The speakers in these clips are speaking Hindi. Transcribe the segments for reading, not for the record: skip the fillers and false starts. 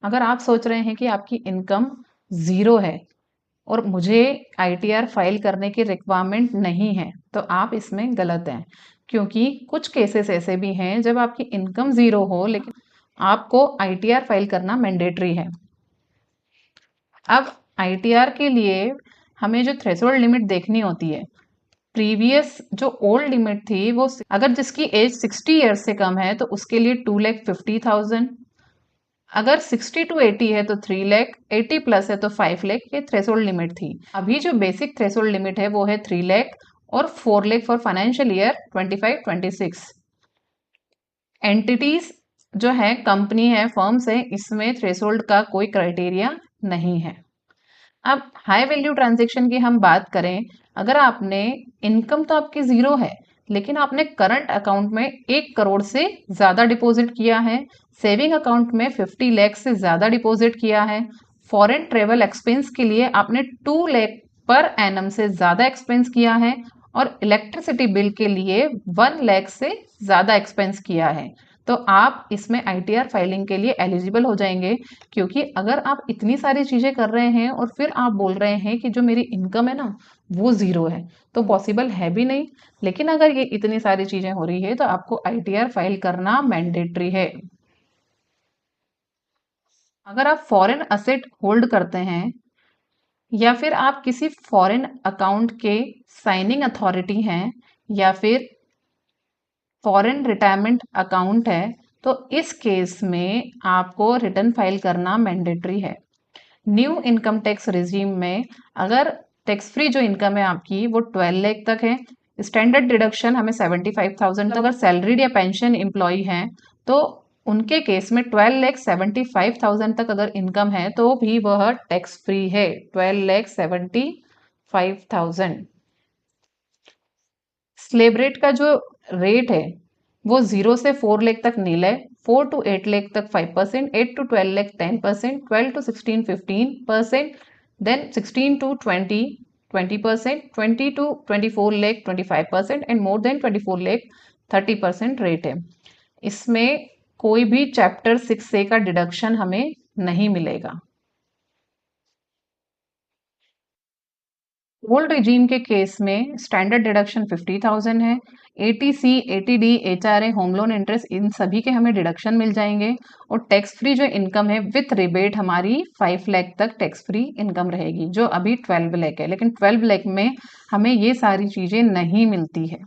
अगर आप सोच रहे हैं कि आपकी इनकम ज़ीरो है और मुझे आईटीआर फाइल करने की रिक्वायरमेंट नहीं है, तो आप इसमें गलत हैं। क्योंकि कुछ केसेस ऐसे भी हैं जब आपकी इनकम ज़ीरो हो लेकिन आपको आईटीआर फाइल करना मैंडेटरी है। अब आईटीआर के लिए हमें जो थ्रेशोल्ड लिमिट देखनी होती है, प्रीवियस जो ओल्ड लिमिट थी वो अगर जिसकी एज 60 ईयर्स से कम है तो उसके लिए 2,50,000, अगर 60 टू 80 है तो 3 लाख, 80 प्लस है तो 5 लाख, ये थ्रेशोल्ड लिमिट थी। अभी जो बेसिक थ्रेशोल्ड लिमिट है वो है 3 लाख और 4 lakh for financial year 25-26। Entities जो है, कंपनी है, फर्म्स है, इसमें थ्रेशोल्ड का कोई क्राइटेरिया नहीं है। अब हाई वैल्यू ट्रांजेक्शन की हम बात करें, अगर आपने इनकम तो आपकी जीरो है लेकिन आपने करंट अकाउंट में 1 करोड़ से ज्यादा डिपॉजिट किया है, सेविंग अकाउंट में 50 लाख से ज्यादा डिपॉजिट किया है, फॉरेन ट्रेवल एक्सपेंस के लिए आपने 2 लाख पर एनम से ज्यादा एक्सपेंस किया है और इलेक्ट्रिसिटी बिल के लिए 1 लाख से ज्यादा एक्सपेंस किया है, तो आप इसमें आईटीआर फाइलिंग के लिए एलिजिबल हो जाएंगे। क्योंकि अगर आप इतनी सारी चीजें कर रहे हैं और फिर आप बोल रहे हैं कि जो मेरी इनकम है ना वो जीरो है, तो पॉसिबल है भी नहीं। लेकिन अगर ये इतनी सारी चीजें हो रही है तो आपको आईटीआर फाइल करना मैंडेटरी है। अगर आप फॉरेन असेट होल्ड करते हैं या फिर आप किसी फॉरेन अकाउंट के साइनिंग अथॉरिटी हैं या फिर फॉरेन रिटायरमेंट अकाउंट है, तो इस केस में आपको रिटर्न फाइल करना मैंडेटरी है। न्यू इनकम टैक्स रिजीम में अगर टैक्स फ्री जो इनकम है आपकी वो 12 लाख तक है, स्टैंडर्ड डिडक्शन हमें 75,000 तक। अगर सैलरीड या पेंशन एम्प्लॉय हैं तो उनके केस में 12,75,000 तक अगर इनकम है तो भी वह टैक्स फ्री है। 12,75,000। स्लेब रेट का जो रेट है वो 0 से 4 लाख तक नील है, 4 to 8 लाख तक 5%, 8 to 12 lakh 10%, 12 to 16 15%, then 16 to 20 20%, 20 to 24 lakh 25% and more than 24 lakh 30% rate है। इसमें कोई भी चैप्टर 6A का डिडक्शन हमें नहीं मिलेगा। ओल्ड रिजीम के केस में स्टैंडर्ड डिडक्शन 50,000 है। Eighty C, eighty D, HRA, home loan interest, इन सभी के हमें डिडक्शन मिल जाएंगे और टैक्स फ्री जो इनकम है विथ रिबेट हमारी 5 लाख तक टैक्स फ्री इनकम रहेगी, जो अभी 12 लाख है। लेकिन 12 लाख में हमें ये सारी चीजें नहीं मिलती है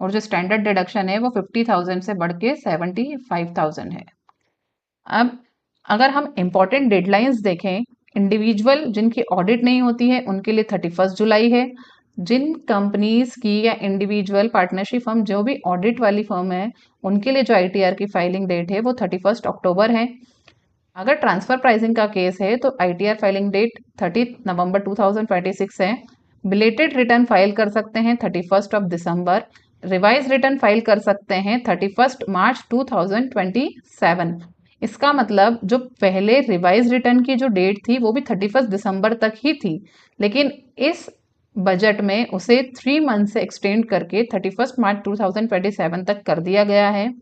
और जो स्टैंडर्ड डिडक्शन है वो 50,000 से बढ़ के 75,000 है। अब अगर हम इम्पोर्टेंट डेडलाइंस देखें, इंडिविजुअल जिनकी ऑडिट नहीं होती है उनके लिए 31 जुलाई है। जिन कंपनीज की या इंडिविजुअल पार्टनरशिप फर्म जो भी ऑडिट वाली फर्म है उनके लिए जो आईटीआर की फाइलिंग डेट है वो 31 अक्टूबर है। अगर ट्रांसफर प्राइसिंग का केस है तो आईटीआर फाइलिंग डेट 30 नवंबर 2026 है। बिलेटेड रिटर्न फाइल कर सकते हैं 31 दिसंबर। रिवाइज रिटर्न फाइल कर सकते हैं 31 मार्च 2027। इसका मतलब जो पहले रिवाइज रिटर्न की जो डेट थी वो भी 31 दिसंबर तक ही थी, लेकिन इस बजट में उसे 3 मंथ से एक्सटेंड करके 31 मार्च 2027 तक कर दिया गया है।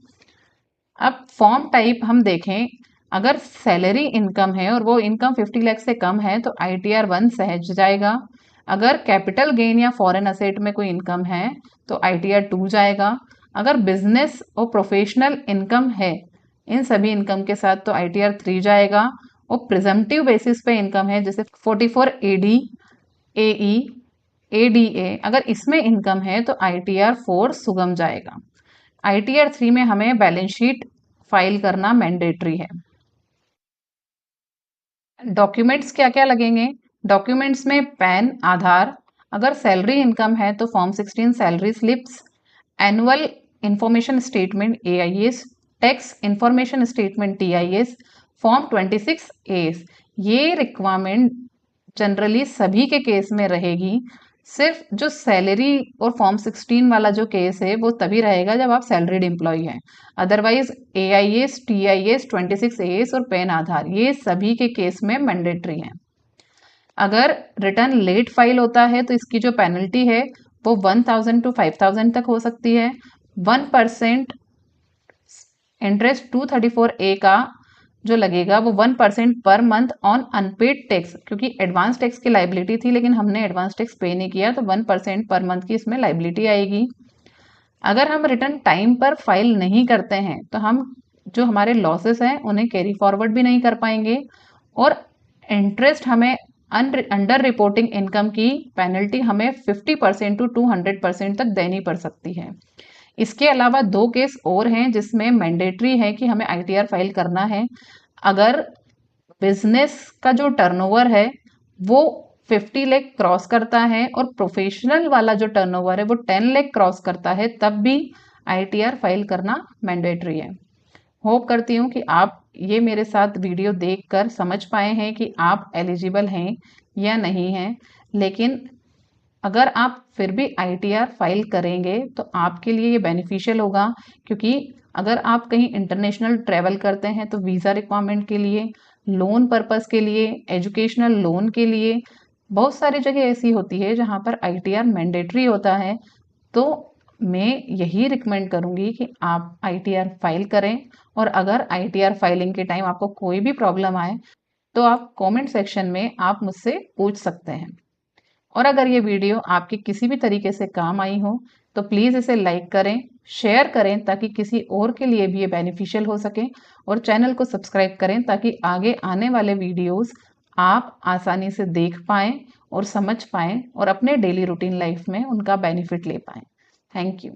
अब फॉर्म टाइप हम देखें, अगर सैलरी इनकम है और वो इनकम 50 लाख से कम है तो आईटीआर 1 सहज जाएगा। अगर कैपिटल गेन या फॉरेन असेट में कोई इनकम है तो आईटीआर 2 जाएगा। अगर बिजनेस और प्रोफेशनल इनकम है, इन सभी इनकम के साथ, तो आईटीआर 3 जाएगा। और प्रिजम्पटिव बेसिस पे इनकम है जैसे 44 एडी, एई, एडीए, अगर इसमें इनकम है तो आईटीआर 4 सुगम जाएगा। आईटीआर 3 में हमें बैलेंस शीट फाइल करना मैंडेटरी है। डॉक्यूमेंट्स क्या क्या लगेंगे? डॉक्यूमेंट्स में पैन, आधार, अगर सैलरी इनकम है तो form 16 salary slips, annual information statement AIS, tax information statement TIS, form 26 S. ये रिक्वायरमेंट जनरली सभी के केस में रहेगी। सिर्फ जो सैलरी और फॉर्म 16 वाला जो केस है वो तभी रहेगा जब आप सैलरीड एम्प्लॉय हैं। अदरवाइज एआईएस, टीआईएस, 26 एस और पैन आधार ये सभी के केस में मैंडेटरी हैं। अगर रिटर्न लेट फाइल होता है तो इसकी जो पेनल्टी है वो 1,000 to 5,000 तक हो सकती है। 1% इंटरेस्ट 234A का जो लगेगा वो 1% पर मंथ ऑन अनपेड टैक्स, क्योंकि एडवांस टैक्स की लाइबिलिटी थी लेकिन हमने एडवांस टैक्स पे नहीं किया, तो 1% पर मंथ की इसमें लाइबिलिटी आएगी। अगर हम रिटर्न टाइम पर फाइल नहीं करते हैं तो हम जो हमारे लॉसेस हैं उन्हें कैरी फॉरवर्ड भी नहीं कर पाएंगे, और इंटरेस्ट हमें अंडर रिपोर्टिंग इनकम की पेनल्टी हमें 50% टू 200% तक देनी पड़ सकती है। इसके अलावा 2 केस और हैं जिसमें मैंडेटरी है कि हमें आईटीआर फाइल करना है। अगर बिजनेस का जो टर्नओवर है वो 50 लाख क्रॉस करता है और प्रोफेशनल वाला जो टर्नओवर है वो 10 लाख क्रॉस करता है, तब भी आईटीआर फाइल करना मैंडेटरी है। होप करती हूँ कि आप ये मेरे साथ वीडियो देखकर समझ पाए हैं कि आप एलिजिबल हैं या नहीं हैं। लेकिन अगर आप फिर भी आईटीआर फाइल करेंगे तो आपके लिए ये बेनिफिशियल होगा, क्योंकि अगर आप कहीं इंटरनेशनल ट्रैवल करते हैं तो वीज़ा रिक्वायरमेंट के लिए, लोन पर्पस के लिए, एजुकेशनल लोन के लिए, बहुत सारी जगह ऐसी होती है जहाँ पर आईटीआर मैंडेटरी होता है। तो मैं यही रिकमेंड करूँगी कि आप आईटीआर फाइल करें, और अगर आईटीआर फाइलिंग के टाइम आपको कोई भी प्रॉब्लम आए तो आप कमेंट सेक्शन में आप मुझसे पूछ सकते हैं। और अगर ये वीडियो आपके किसी भी तरीके से काम आई हो तो प्लीज़ इसे लाइक करें, शेयर करें ताकि किसी और के लिए भी ये बेनिफिशियल हो सके, और चैनल को सब्सक्राइब करें ताकि आगे आने वाले वीडियोस आप आसानी से देख पाएँ और समझ पाएँ और अपने डेली रूटीन लाइफ में उनका बेनिफिट ले पाएँ। Thank you.